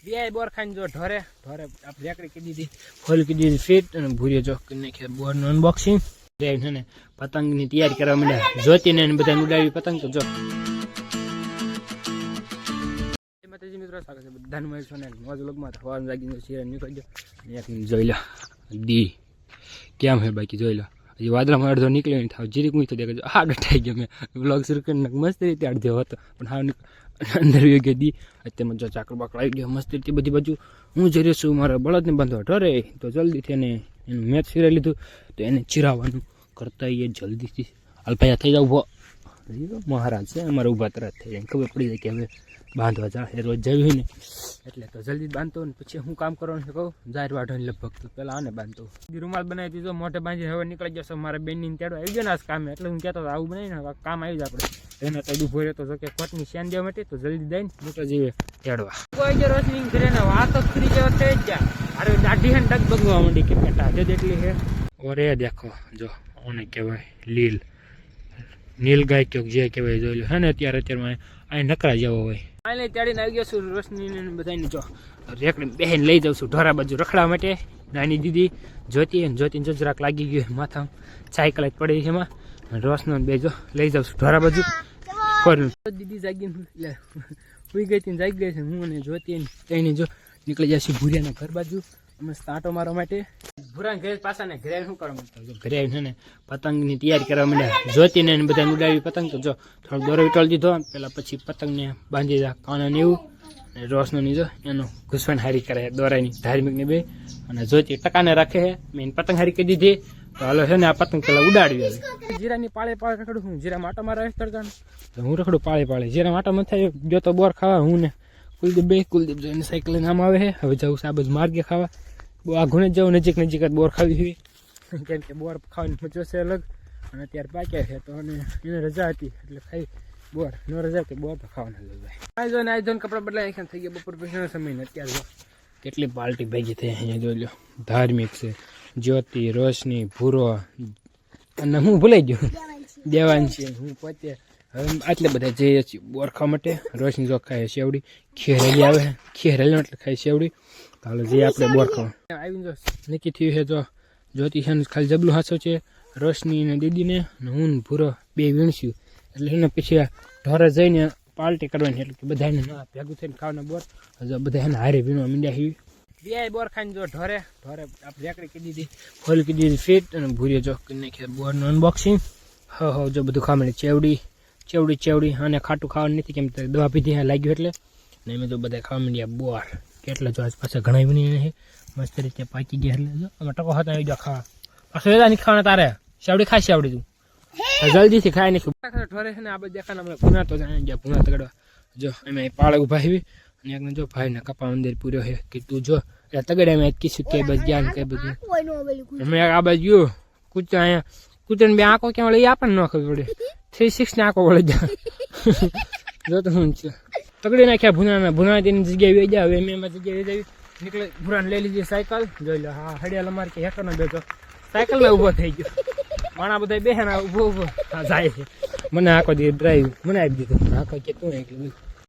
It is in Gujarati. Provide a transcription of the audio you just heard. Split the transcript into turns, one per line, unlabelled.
બે બોર ખાઈને જો ઢોરે આપણે રેકડી કીધી હતી, ફોલ કીધી હતી ફીટ અને ભૂરીઓ જો કરી નાખી બોરનું અનબોક્સિંગ. છે ને પતંગની તૈયારી કરવા માંડ્યા, જ્યોતિને બધા ઉડાવી પતંગ. તો જો માતાજી મિત્રો, સ્વાગત છે બધાનું મારી સોને મોજ વ્લોગમાં. સવારમાં જાગીને શિરા નીકળજો એક જોઈ લો દી કેમ હે, બાકી જોઈ લો હજી વાદળામાં અડધો નીકળ્યો નહીં થાવ જીરીક મૂકી તો દેખાજો. હા ડટાઈ ગયો મેં વ્લોગ શરૂ કરીને મસ્ત રીતે અડધો હતો પણ હા અંદર ગયો દી. અત્યારમાં જો ચાકર બાકર આવી ગયો મસ્ત રીતે બધી બાજુ. હું જઈ રહ્યો છું મારા બળદને બાંધવા ઢોરે, તો જલ્દીથી એને એનું મેચ ફેરાવી લીધું તો એને ચીરાવવાનું કરતા એ જલ્દીથી અલ્પાયા થઈ જાવ. મહારાજ છે અમારે ઊભા તરત થઈ જાય, ખબર પડી જાય કે હવે બાંધવા જાય રોજ જવી હોય ને એટલે તો જલ્દી બાંધતો ને પછી હું કામ કરવાનું છે કહું જાહેર વાઢો લગભગ તો પહેલાં આને બાંધતો. રૂમાલ બનાવી દીધો મોઢે બાંધી હવે નીકળી જશે. મારા બેનની તેડો આવી ગયો ને આ કામે એટલે હું કહેતો આવું બનાવીને કામ આવી જાય આપણે. એનો તો ઉભો રહેતો જો કે કોટની સેન દેવા માટે તો જલ્દી દઈને મોટો જીવે તેડવા. કોઈ જે રોશની કરે ને વાત તો ફ્રી જેવા થઈ જ ગયા. અરે દાઢી હે ડગ બગવા માંડી કે બેટા આજે જેટલી છે. ઓરે દેખો જો ઓને કહેવાય લીલ નીલ ગાય કે જે કહેવાય જોઈ લો હે ને. અત્યારમાં અહીં નકરા જેવો હોય. આને તેડીને આવી ગયો છું રોશનીને બધાને જો રેકડી બહેન લઈ જાઉં છું ઢોરા બાજુ રખડા માટે. નાની દીદી જ્યોતિને જરાક લાગી ગયું માથા સાયકલ જ પડી છે એમાં. રોશનો બે જો લઈ જાઉં છું ઢોરા બાજુ. દીદી જાગીને સુઈ ગઈ હતી જાગી ગઈ છે. હું અને જ્યોતિ ત્રણે જો નીકળી જાય છે ભૂરિયાના ઘર બાજુ મસ્ત આંટો મારવા માટે. ભૂરાને ઘરે પાછા ને ઘરે શું કરવા માંગતા ઘરે આવીને ને પતંગની તૈયારી કરવા માંડ્યા. જ્યોતિને બધા ઉડાવી પતંગ. તો જો થોડોક દોરો વીટોળ દીધો પેલા પછી પતંગને બાંધી દા કાના ને એવું. અને રોશની જો એનું ઘૂસવાન હારી કરે દોરાની ધાર્મિકની બે. અને જ્યોતિ ટકાને રાખે છે. મેં પતંગ હારી કરી દીધી તો હાલો છે ને આ પતંગ પેલા ઉડાડવી આવે. જીરાની પાળે રખડું હું જીરા માટો મારા તડકાને તો હું રખડું પાળે જીરા માટો માં થાય જો તો બોર ખાવા. હું ને કુલદીપ જો એને સાયકલ નામ આવે છે. હવે જવું છે આ બધું માર્ગે ખાવા. આઘુને જ જવું નજીક જ બોર ખાવી હોય કેમ કે બોર ખાવાની મજો છે અલગ. અને અત્યારે પાક્યા છે તો અને એને રજા હતી એટલે ખાઈ બોર ન રજા હતી બોર તો ખાવાના જ હોય. આ જો કપડાં બદલાય થઈ ગયા બપોર પછીનો સમય ને અત્યારે જો કેટલી પાર્ટી ભેગી થઈ અહીંયા જોઈ લો. ધાર્મિક છે જ્યોતિ રોશની ભૂરો અને હું ભૂલાઈ ગયો દેવાંશી હું પોતે. હવે આટલે બધા જઈએ છીએ બોર ખાવા માટે. રોશની જો ખાય શેવડી ખેરેલી આવે ખેરેલી એટલે ખાય શેવડી. હાલો જઈએ આપણે બોર ખાવા. આવીને જો નક્કી થયું છે જો જ્યોતિ છે ખાલી જબલું હાસો છે રોશની અને દીદીને અને હું ભૂરો બે વીણસ્યું એટલે એને પછી ઢોરે જઈને પાર્ટી કરવાની એટલે કે બધાને ભેગું થઈને ખાવાના બોર. હજુ બધા એને હારે વીણવા માંડ્યા છે. બે બોર ખાઈને જો ઢોરે આપણે રેકડી કીધી હતી, ફોલ કીધી હતી ફીટ અને ભૂરીઓ જો કરી નાખી બોરનું અનબોક્સિંગ. હા જો બધું ખાવા માંડ્યું. ચેવડી અને ખાટું ખાવાનું નથી કેમ દવા પીધી લાગ્યું એટલે ને મેં જો બધા ખાવા માંડ્યા બોર. કેટલા જો આજ પાછા ઘણા બની છે મસ્ત રીતે પાકી ગયા એટલે જો અમે ટકો હતા આવી જાવ ખાવા. પાછું વેલા નહીં ખાવાના તારે શેવડી ખાઈ શેવડી તું જલ્દીથી ખાઈ નાખ્યું. ઠોરે છે ને આ બધા દેખાને અમે ભૂના તો ગયા ભૂના તગડવા. જો અમે પાળે ઉભા આવી અને એકને જો ભાઈને કપા અંદર પૂર્યો છે કે તું જો એટલે તગડે અમે કીધું કે બસ જ્ઞાન કે બધું અમે આ બાજુ ગયો કૂતરા અહીંયા કૂતરાને બે આંખો ક્યાં વળે એ આપણને ન ખબર પડે. 360 ને આંખો વળે જાય જો તો શું છે તગડી નાખ્યા ભૂના તેની જગ્યાએ વે જાય. હવે એમાં જગ્યાએ જઈ નીકળે ભૂરાને લઈ લીધી સાયકલ જોઈ લો. હા હડિયાલ અમારે કે હેઠો ન બેઠો સાયકલમાં ઊભો થઈ ગયો. માણા બધા બેહે ઉભો જાય છે. મને આખો દી ડ્રાઈવ મને આપી દીધું આખો કે તું એકલું